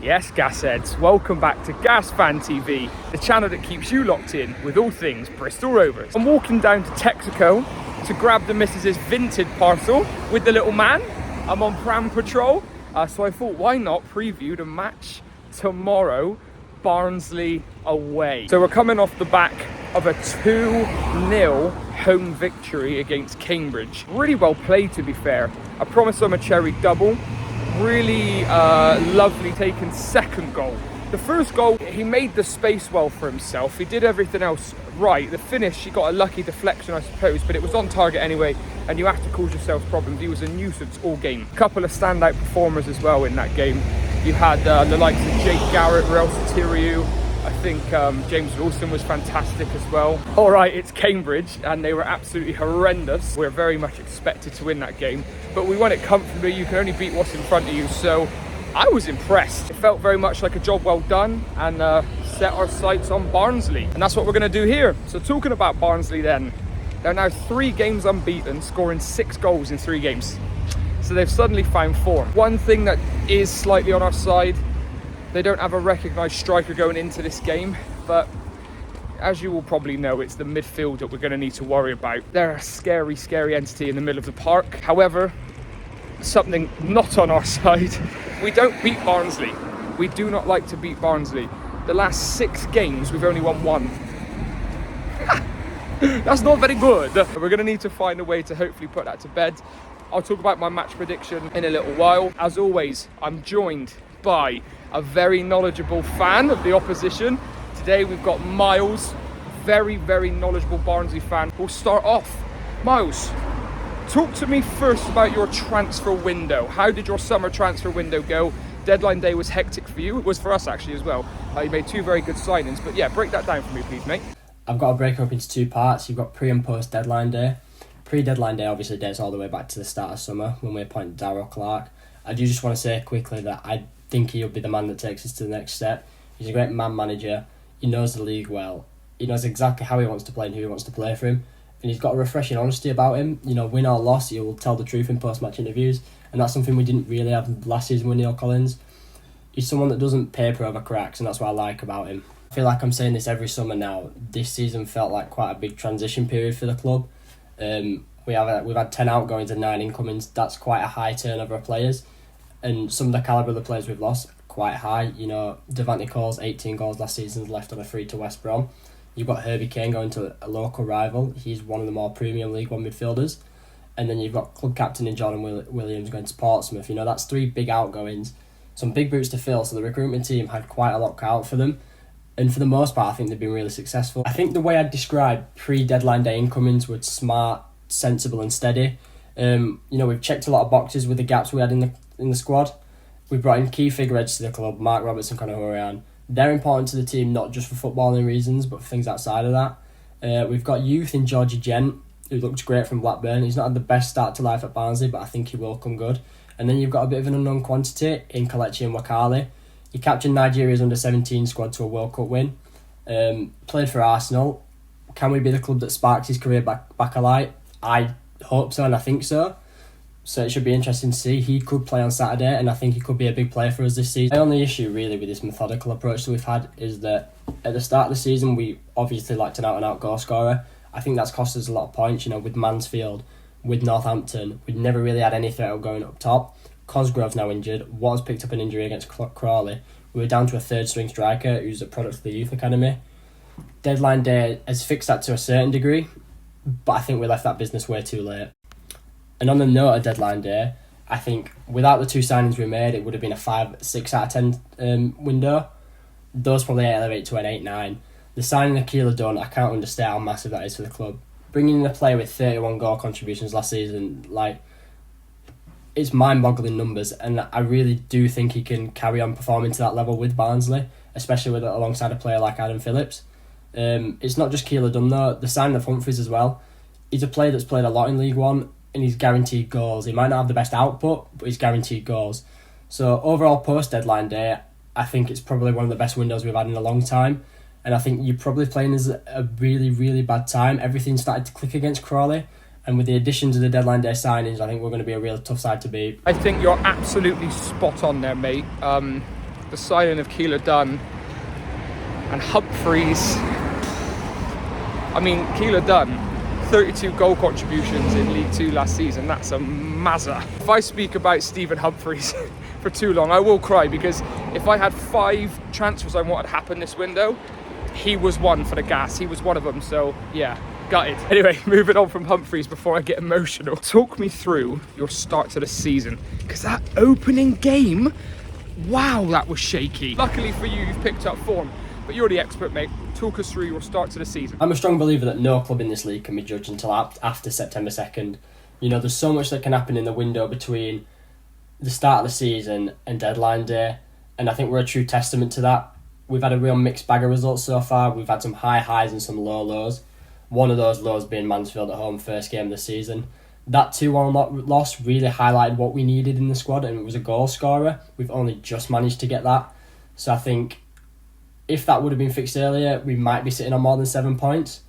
Yes, Gasheads, welcome back to Gas Fan TV, the channel that keeps you locked in with all things Bristol Rovers. I'm walking down to Texaco to grab the missus's vintage parcel with the little man. I'm on pram patrol, so I thought, why not preview the match tomorrow, Barnsley away. So we're coming off the back of a 2-0 home victory against Cambridge. Really well played, to be fair. I promise I'm a cherry double. Really lovely taken second goal. The first goal, he made the space well for himself. He did everything else right. The finish, he got a lucky deflection, I suppose, but it was on target anyway, and you have to cause yourself problems. He was a nuisance all game. A couple of standout performers as well in that game. You had the likes of Jake Garrett, Real Satiriou. I think James Wilson was fantastic as well. All right, it's Cambridge, and they were absolutely horrendous. We're very much expected to win that game, but we won it comfortably. You can only beat what's in front of you, so I was impressed. It felt very much like a job well done, and set our sights on Barnsley. And that's what we're going to do here. So talking about Barnsley then, they're now 3 games unbeaten, scoring 6 goals in 3 games. So they've suddenly found form. One thing that is slightly on our side, they don't have a recognised striker going into this game, but as you will probably know, it's the midfield that we're going to need to worry about. They're a scary, scary entity in the middle of the park. However, something not on our side, we don't beat Barnsley. We do not like to beat Barnsley. The last 6 games, we've only won 1. That's not very good. We're going to need to find a way to hopefully put that to bed. I'll talk about my match prediction in a little while. As always, I'm joined by a very knowledgeable fan of the opposition. Today we've got Myles, very, very knowledgeable Barnsley fan. We'll start off. Myles, talk to me first about your transfer window. How did your summer transfer window go? Deadline day was hectic for you. It was for us actually as well. You made 2 very good signings, but yeah, break that down for me please, mate. I've got to break it up into 2 parts. You've got pre and post deadline day. Pre-deadline day obviously dates all the way back to the start of summer when we appointed Darryl Clark. I do just want to say quickly that I think he'll be the man that takes us to the next step. He's a great man manager. He knows the league well. He knows exactly how he wants to play and who he wants to play for him. And he's got a refreshing honesty about him. You know, win or loss, he will tell the truth in post-match interviews. And that's something we didn't really have last season with Neil Collins. He's someone that doesn't paper over cracks, and that's what I like about him. I feel like I'm saying this every summer now. This season felt like quite a big transition period for the club. We've had 10 outgoings and 9 incomings. That's quite a high turnover of players. And some of the calibre of the players we've lost, quite high. You know, Devante Cole's 18 goals last season, left on a free to West Brom. You've got Herbie Kane going to a local rival. He's one of the more premium League One midfielders. And then you've got club captain in Jordan Williams going to Portsmouth. You know, that's 3 big outgoings. Some big boots to fill. So the recruitment team had quite a lot cut out for them. And for the most part, I think they've been really successful. I think the way I'd describe pre-deadline day incomings was smart, sensible and steady. You know, we've checked a lot of boxes with the gaps we had in the squad. We've brought in key figureheads to the club, Mark Roberts and Conor Hourian. They're important to the team, not just for footballing reasons, but for things outside of that. We've got youth in Georgie Gent, who looked great from Blackburn. He's not had the best start to life at Barnsley, but I think he will come good. And then you've got a bit of an unknown quantity in Kelechi and Wakali. He captained Nigeria's under-17 squad to a World Cup win. Played for Arsenal. Can we be the club that sparks his career back alight? I hope so, and I think so. So it should be interesting to see. He could play on Saturday, and I think he could be a big player for us this season. My only issue really with this methodical approach that we've had is that at the start of the season, we obviously liked an out-and-out goal scorer. I think that's cost us a lot of points, you know, with Mansfield, with Northampton. We'd never really had any threat of going up top. Cosgrove's now injured. Was picked up an injury against Crawley. We were down to a 3rd-string striker who's a product of the youth academy. Deadline day has fixed that to a certain degree, but I think we left that business way too late. And on the note of deadline day, I think without the 2 signings we made, it would have been a 6 out of 10 window. Those probably elevate to an 8-9. The signing of Keeler Dunn, I can't understate how massive that is for the club. Bringing in a player with 31 goal contributions last season, it's mind-boggling numbers, and I really do think he can carry on performing to that level with Barnsley, especially alongside a player like Adam Phillips. It's not just Keeler Dunn though, the signing of Humphries as well. He's a player that's played a lot in League One, and he's guaranteed goals. He might not have the best output, but he's guaranteed goals. So overall, post-deadline day, I think it's probably one of the best windows we've had in a long time. And I think you're probably playing as a really, really bad time. Everything started to click against Crawley. And with the additions of the deadline day signings, I think we're going to be a real tough side to beat. I think you're absolutely spot on there, mate. the signing of Keeler Dunn and Humphreys. I mean, Keeler Dunn, 32 goal contributions in League Two last season. That's a mazza. If I speak about Stephen Humphreys for too long, I will cry, because if I had 5 transfers I wanted to happen this window, he was one for the gas. He was one of them. So yeah, gutted. Anyway, moving on from Humphreys before I get emotional. Talk me through your start to the season, because that opening game, wow, that was shaky. Luckily for you, you've picked up form, but you're the expert, mate. Talk us through your start to the season. I'm a strong believer that no club in this league can be judged until after September 2nd. You know, there's so much that can happen in the window between the start of the season and deadline day, and I think we're a true testament to that. We've had a real mixed bag of results so far. We've had some high highs and some low lows. One of those lows being Mansfield at home, first game of the season. That 2-1 loss really highlighted what we needed in the squad, and it was a goal scorer. We've only just managed to get that. So I think if that would have been fixed earlier, we might be sitting on more than 7 points.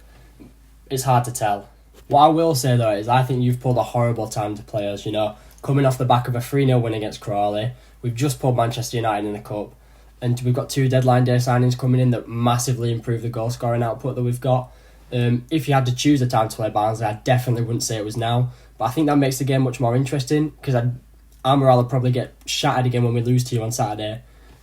It's hard to tell. What I will say though is I think you've pulled a horrible time to players, you know, coming off the back of a 3-0 win against Crawley. We've just pulled Manchester United in the Cup, and we've got 2 deadline day signings coming in that massively improve the goal scoring output that we've got. If you had to choose a time to play Barnsley, I definitely wouldn't say it was now, but I think that makes the game much more interesting, because our morale will probably get shattered again when we lose to you on Saturday.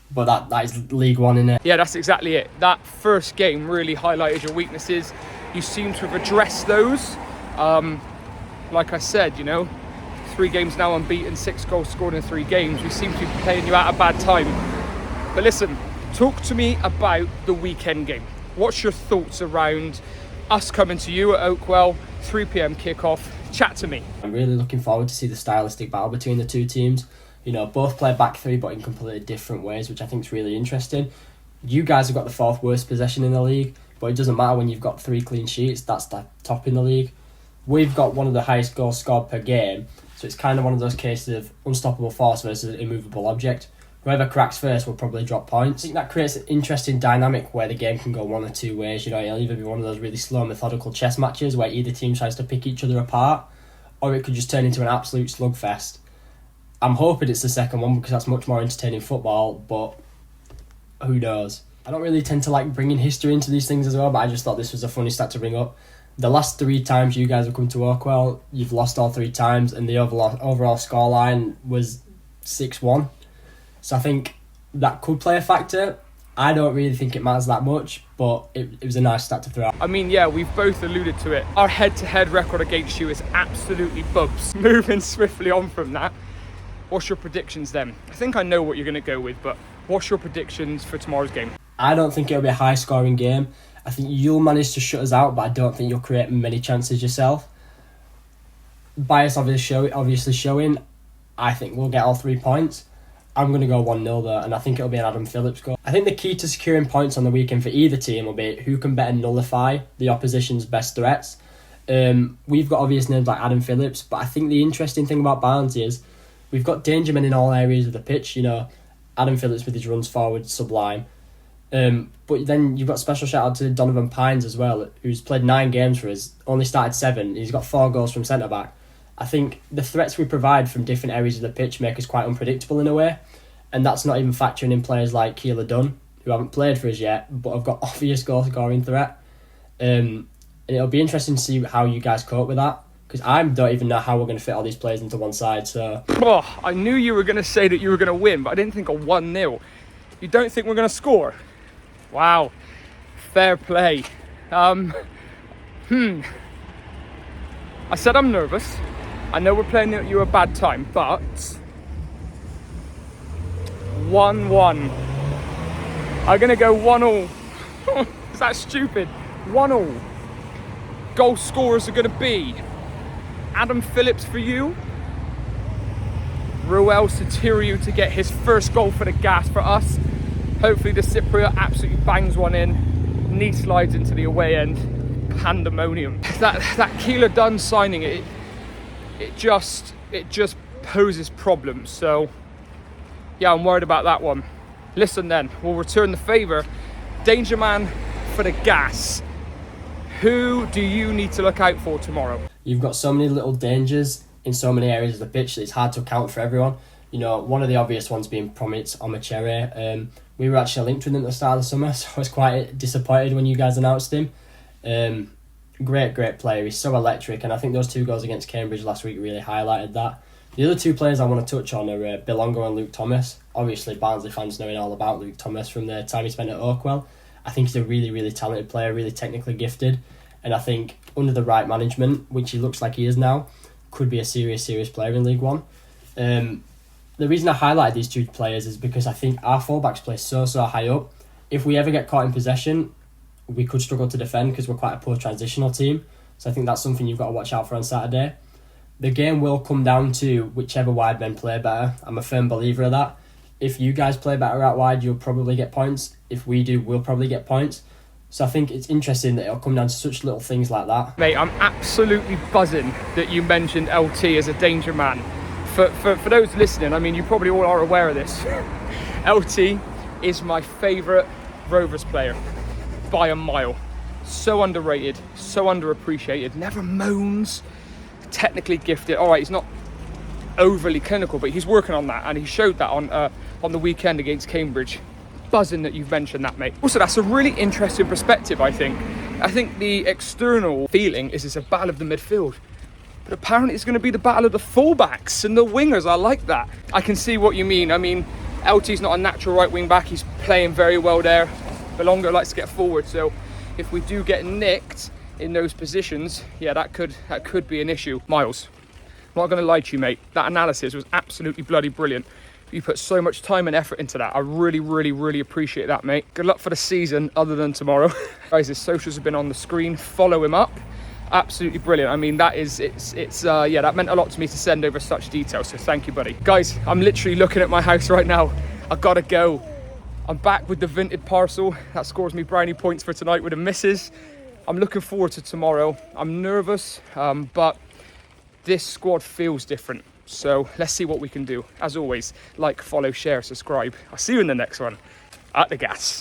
But that is League One, innit? Yeah, that's exactly it. That first game really highlighted your weaknesses. You seem to have addressed those. Like I said, you know, 3 games now unbeaten, 6 goals scored in 3 games. We seem to be playing you at a bad time. But listen, talk to me about the weekend game. What's your thoughts around us coming to you at Oakwell, 3 p.m. kickoff? Chat to me. I'm really looking forward to see the stylistic battle between the 2 teams. You know, both play back 3 but in completely different ways, which I think is really interesting. You guys have got the 4th worst possession in the league, but it doesn't matter when you've got 3 clean sheets. That's the top in the league. We've got one of the highest goals scored per game, so it's kind of one of those cases of unstoppable force versus an immovable object. Whoever cracks first will probably drop points. I think that creates an interesting dynamic where the game can go one or 2 ways. You know, it'll either be one of those really slow, methodical chess matches where either team tries to pick each other apart, or it could just turn into an absolute slugfest. I'm hoping it's the second one, because that's much more entertaining football, but who knows? I don't really tend to like bringing history into these things as well, but I just thought this was a funny stat to bring up. The last 3 times you guys have come to Oakwell, you've lost all 3 times, and the overall scoreline was 6-1. So I think that could play a factor. I don't really think it matters that much, but it was a nice stat to throw out. I mean, yeah, we've both alluded to it. Our head-to-head record against you is absolutely bubs. Moving swiftly on from that, what's your predictions then? I think I know what you're going to go with, but what's your predictions for tomorrow's game? I don't think it'll be a high-scoring game. I think you'll manage to shut us out, but I don't think you'll create many chances yourself. Bias obviously showing, I think we'll get all 3 points. I'm going to go 1-0 though, and I think it'll be an Adam Phillips goal. I think the key to securing points on the weekend for either team will be who can better nullify the opposition's best threats. We've got obvious names like Adam Phillips, but I think the interesting thing about Barnsley is we've got danger men in all areas of the pitch. You know, Adam Phillips with his runs forward, sublime. But then you've got special shout out to Donovan Pines as well, who's played 9 games for us, only started 7. He's got 4 goals from centre back. I think the threats we provide from different areas of the pitch make us quite unpredictable in a way, and that's not even factoring in players like Keeler Dunn, who haven't played for us yet, but have got obvious goal scoring threat. And it'll be interesting to see how you guys cope with that, because I don't even know how we're going to fit all these players into one side. So, I knew you were going to say that you were going to win, but I didn't think a 1-0. You don't think we're going to score? Wow, fair play. I said I'm nervous. I know we're playing at you a bad time, but 1-1. I'm going to go 1-0. Is that stupid? 1-0. Goal scorers are going to be Adam Phillips for you, Ruel Sotirio to get his first goal for the gas for us. Hopefully the Cypriot absolutely bangs one in, knee slides into the away end, pandemonium. That Keeler Dunn signing, it just poses problems. So yeah, I'm worried about that one. Listen then, we'll return the favour. Danger man for the gas. Who do you need to look out for tomorrow? You've got so many little dangers in so many areas of the pitch that it's hard to account for everyone. You know, one of the obvious ones being Promet Omachere. We were actually linked with him at the start of the summer, so I was quite disappointed when you guys announced him. Great player. He's so electric, and I think those 2 goals against Cambridge last week really highlighted that. The other 2 players I want to touch on are Bilongo and Luke Thomas. Obviously, Barnsley fans knowing all about Luke Thomas from the time he spent at Oakwell. I think he's a really, really talented player, really technically gifted, and I think under the right management, which he looks like he is now, could be a serious player in League One. The reason I highlighted these 2 players is because I think our fullbacks play so high up. If we ever get caught in possession, we could struggle to defend because we're quite a poor transitional team. So I think that's something you've got to watch out for on Saturday. The game will come down to whichever wide men play better. I'm a firm believer of that. If you guys play better out wide, you'll probably get points. If we do, we'll probably get points. So I think it's interesting that it'll come down to such little things like that. Mate, I'm absolutely buzzing that you mentioned LT as a danger man. For those listening, I mean, you probably all are aware of this. LT is my favourite Rovers player by a mile. So underrated, so underappreciated, never moans, technically gifted. All right, he's not overly clinical, but he's working on that, and he showed that on the weekend against Cambridge. Buzzing that you've mentioned that, mate. Also, that's a really interesting perspective, I think. I think the external feeling is it's a battle of the midfield. But apparently it's going to be the battle of the fullbacks and the wingers. I like that. I can see what you mean. I mean, LT's not a natural right wing back. He's playing very well there. Belongo likes to get forward. So if we do get nicked in those positions, yeah, that could be an issue. Myles, I'm not going to lie to you, mate. That analysis was absolutely bloody brilliant. You put so much time and effort into that. I really appreciate that, mate. Good luck for the season other than tomorrow. Guys, his socials have been on the screen. Follow him up. Absolutely brilliant. I mean, that meant a lot to me to send over such details, so thank you, buddy. Guys, I'm literally looking at my house right now. I gotta go. I'm back with the vintage parcel. That scores me brownie points for tonight with the missus. I'm looking forward to tomorrow. I'm nervous, but this squad feels different. So let's see what we can do. As always, like, follow, share, subscribe. I'll see you in the next one. At the gas.